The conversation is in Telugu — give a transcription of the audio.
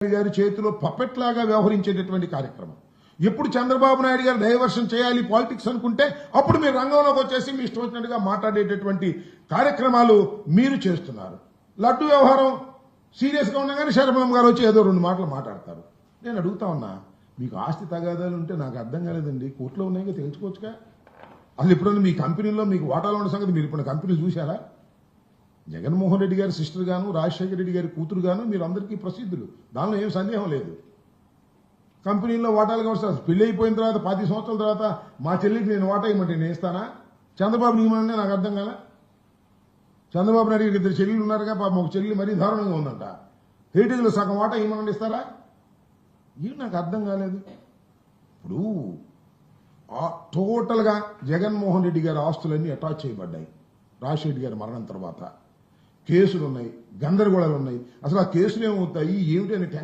గారి చేతిలో పపెట్ లాగా వ్యవహరించేటటువంటి కార్యక్రమం. ఎప్పుడు చంద్రబాబు నాయుడు గారు డైవర్షన్ చేయాలి పాలిటిక్స్ అనుకుంటే అప్పుడు మీరు రంగంలోకి వచ్చేసి మీ ఇష్టం వచ్చినట్టుగా మాట్లాడేటటువంటి కార్యక్రమాలు మీరు చేస్తున్నారు. లడ్డు వ్యవహారం సీరియస్ గా ఉండగానే శరభం గారు వచ్చి ఏదో రెండు మాటలు మాట్లాడతారు. నేను అడుగుతా ఉన్నా, మీకు ఆస్తి తగాదాలు ఉంటే నాకు అర్థం కాలేదండి, కోర్టులో ఉన్నాయిగా తెలుసుకోవచ్చుగా. అసలు ఎప్పుడన్నా మీ కంపెనీలో మీకు వాటాలు ఉన్న సంగతి మీరు ఇప్పుడు కంపెనీలు చూశారా? జగన్మోహన్ రెడ్డి గారి సిస్టర్ గాను, రాజశేఖర రెడ్డి గారి కూతురు గాను మీరు అందరికీ ప్రసిద్ధులు, దానిలో ఏం సందేహం లేదు. కంపెనీల్లో వాటాలు కావచ్చు. పెళ్లి అయిపోయిన తర్వాత 10 సంవత్సరాల తర్వాత మా చెల్లికి నేను వాటా ఇవ్వమంటే నేను ఇస్తానా? చంద్రబాబు నియమనే నాకు అర్థం కాల. చంద్రబాబు నాయుడు గారికి 2 చెల్లెలు ఉన్నారుగా, పాపం ఒక చెల్లి మరీ దారుణంగా ఉందంట. హెరిటేజ్లో సగం వాటా ఇవ్వమని ఇస్తారా? ఇవి నాకు అర్థం కాలేదు. ఇప్పుడు టోటల్ గా జగన్మోహన్ రెడ్డి గారి ఆస్తులన్నీ అటాచ్ చేయబడ్డాయి. రాజశేఖర రెడ్డి గారి మరణం తర్వాత కేసులు ఉన్నాయి, గందరగోళాలు ఉన్నాయి. అసలు ఆ కేసులు ఏమవుతాయి ఏమిటి అని